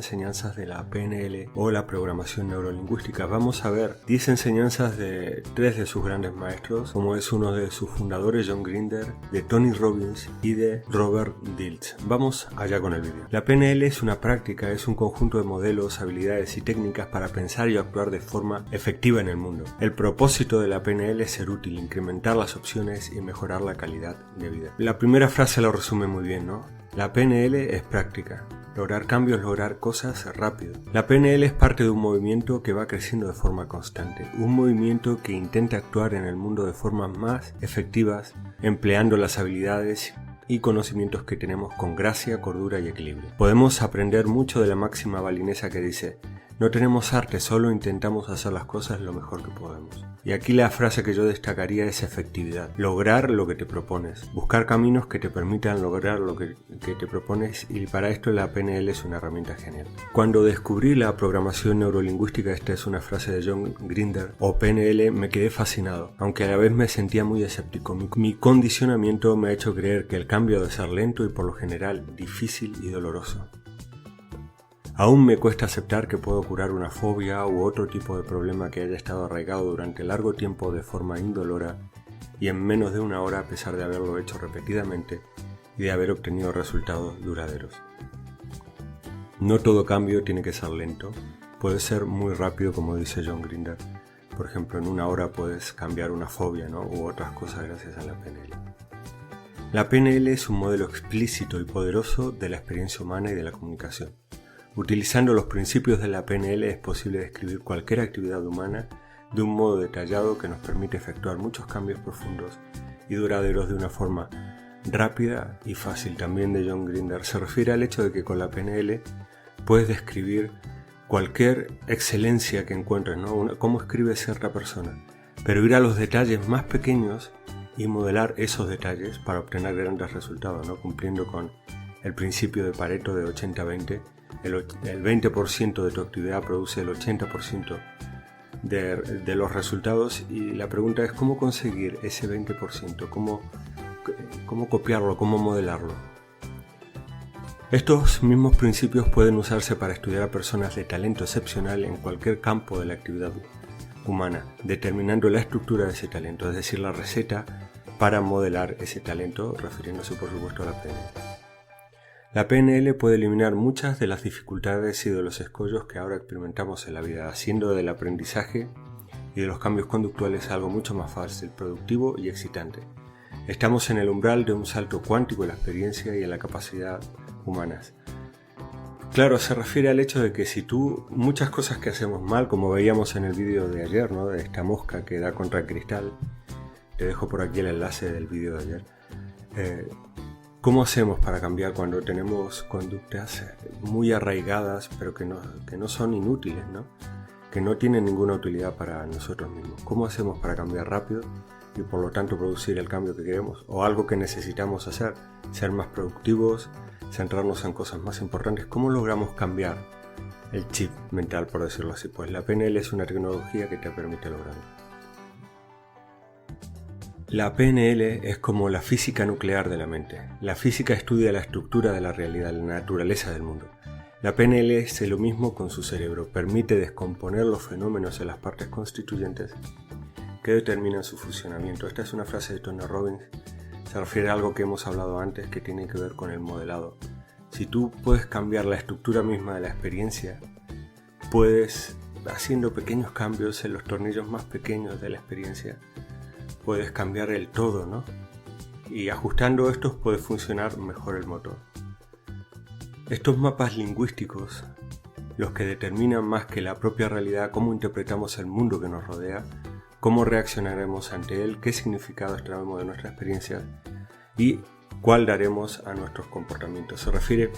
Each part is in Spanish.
enseñanzas de la PNL o la programación neurolingüística. Vamos a ver 10 enseñanzas de 3 de sus grandes maestros, como es uno de sus fundadores, John Grinder, de Tony Robbins y de Robert Dilts. Vamos allá con el vídeo. La PNL es una práctica, es un conjunto de modelos, habilidades y técnicas para pensar y actuar de forma efectiva en el mundo. El propósito de la PNL es ser útil, incrementar las opciones y mejorar la calidad de vida. La primera frase lo resume muy bien, ¿no? La PNL es práctica. Lograr cambios, lograr cosas rápido. La PNL es parte de un movimiento que va creciendo de forma constante. Un movimiento que intenta actuar en el mundo de formas más efectivas, empleando las habilidades y conocimientos que tenemos con gracia, cordura y equilibrio. Podemos aprender mucho de la máxima balinesa que dice: no tenemos arte, solo intentamos hacer las cosas lo mejor que podemos. Y aquí la frase que yo destacaría es efectividad. Lograr lo que te propones. Buscar caminos que te permitan lograr lo que te propones, y para esto la PNL es una herramienta genial. Cuando descubrí la programación neurolingüística, esta es una frase de John Grinder, o PNL, me quedé fascinado, aunque a la vez me sentía muy escéptico. Mi condicionamiento me ha hecho creer que el cambio debe ser lento y por lo general difícil y doloroso. Aún me cuesta aceptar que puedo curar una fobia u otro tipo de problema que haya estado arraigado durante largo tiempo de forma indolora y en menos de una hora, a pesar de haberlo hecho repetidamente y de haber obtenido resultados duraderos. No todo cambio tiene que ser lento, puede ser muy rápido, como dice John Grinder. Por ejemplo, en una hora puedes cambiar una fobia, ¿no? U otras cosas gracias a la PNL. La PNL es un modelo explícito y poderoso de la experiencia humana y de la comunicación. Utilizando los principios de la PNL es posible describir cualquier actividad humana de un modo detallado que nos permite efectuar muchos cambios profundos y duraderos de una forma rápida y fácil. También de John Grinder se refiere al hecho de que con la PNL puedes describir cualquier excelencia que encuentres, ¿no? Cómo escribe cierta persona, pero ir a los detalles más pequeños y modelar esos detalles para obtener grandes resultados, ¿no? Cumpliendo con el principio de Pareto de 80-20. El 20% de tu actividad produce el 80% de los resultados, y la pregunta es cómo conseguir ese 20%, cómo copiarlo, cómo modelarlo. Estos mismos principios pueden usarse para estudiar a personas de talento excepcional en cualquier campo de la actividad humana, determinando la estructura de ese talento, es decir, la receta para modelar ese talento, refiriéndose por supuesto a la PNL. La PNL puede eliminar muchas de las dificultades y de los escollos que ahora experimentamos en la vida, haciendo del aprendizaje y de los cambios conductuales algo mucho más fácil, productivo y excitante. Estamos en el umbral de un salto cuántico en la experiencia y en la capacidad humanas. Claro, se refiere al hecho de que si muchas cosas que hacemos mal, como veíamos en el vídeo de ayer, ¿no? De esta mosca que da contra el cristal, te dejo por aquí el enlace del vídeo de ayer. ¿Cómo hacemos para cambiar cuando tenemos conductas muy arraigadas, pero que no son inútiles, ¿no? Que no tienen ninguna utilidad para nosotros mismos? ¿Cómo hacemos para cambiar rápido y por lo tanto producir el cambio que queremos o algo que necesitamos hacer? Ser más productivos, centrarnos en cosas más importantes. ¿Cómo logramos cambiar el chip mental, por decirlo así? Pues la PNL es una tecnología que te permite lograrlo. La PNL es como la física nuclear de la mente. La física estudia la estructura de la realidad, la naturaleza del mundo. La PNL hace lo mismo con su cerebro, permite descomponer los fenómenos en las partes constituyentes que determinan su funcionamiento. Esta es una frase de Tony Robbins, se refiere a algo que hemos hablado antes que tiene que ver con el modelado. Si tú puedes cambiar la estructura misma de la experiencia, puedes, haciendo pequeños cambios en los tornillos más pequeños de la experiencia, puedes cambiar el todo, ¿no? Y ajustando estos puede funcionar mejor el motor. Estos mapas lingüísticos, los que determinan más que la propia realidad cómo interpretamos el mundo que nos rodea, cómo reaccionaremos ante él, qué significado extraemos de nuestra experiencia y cuál daremos a nuestros comportamientos. Se refiere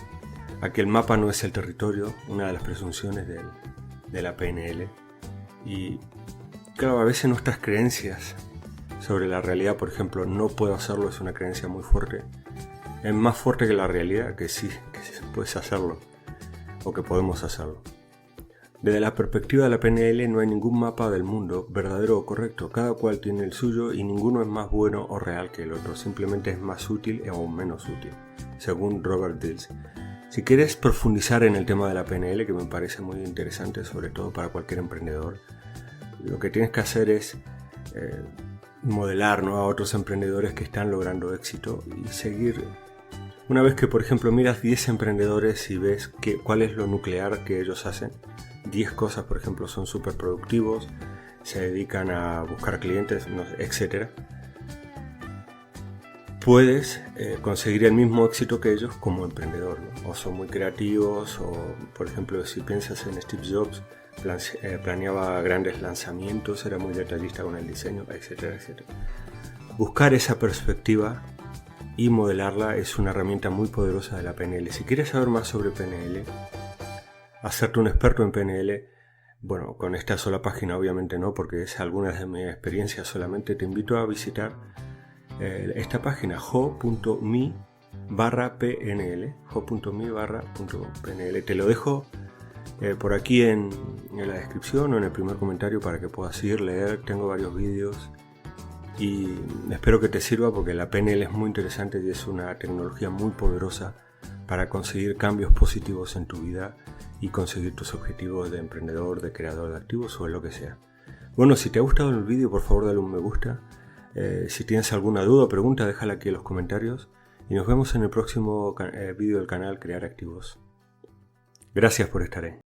a que el mapa no es el territorio, una de las presunciones de la PNL. Y claro, a veces nuestras creencias sobre la realidad, por ejemplo, no puedo hacerlo, es una creencia muy fuerte. Es más fuerte que la realidad, que sí puedes hacerlo, o que podemos hacerlo. Desde la perspectiva de la PNL no hay ningún mapa del mundo verdadero o correcto, cada cual tiene el suyo y ninguno es más bueno o real que el otro, simplemente es más útil o menos útil, según Robert Dilts. Si quieres profundizar en el tema de la PNL, que me parece muy interesante, sobre todo para cualquier emprendedor, lo que tienes que hacer es modelar, ¿no?, a otros emprendedores que están logrando éxito y seguir. Una vez que, por ejemplo, miras 10 emprendedores y ves cuál es lo nuclear que ellos hacen, 10 cosas, por ejemplo, son súper productivos, se dedican a buscar clientes, etc., puedes conseguir el mismo éxito que ellos como emprendedor, ¿no? O son muy creativos, o por ejemplo, si piensas en Steve Jobs, planeaba grandes lanzamientos, era muy detallista con el diseño, etcétera, etcétera. Buscar esa perspectiva y modelarla es una herramienta muy poderosa de la PNL. Si quieres saber más sobre PNL, hacerte un experto en PNL, bueno, con esta sola página obviamente no, porque es algunas de mis experiencias solamente, te invito a visitar esta página jo.me/pnl, jo.me/pnl. Te lo dejo por aquí en la descripción o en el primer comentario para que puedas ir, leer. Tengo varios vídeos y espero que te sirva, porque la PNL es muy interesante y es una tecnología muy poderosa para conseguir cambios positivos en tu vida y conseguir tus objetivos de emprendedor, de creador de activos o de lo que sea. Bueno, si te ha gustado el vídeo, por favor dale un me gusta. Si tienes alguna duda o pregunta, déjala aquí en los comentarios y nos vemos en el próximo vídeo del canal Crear Activos. Gracias por estar ahí.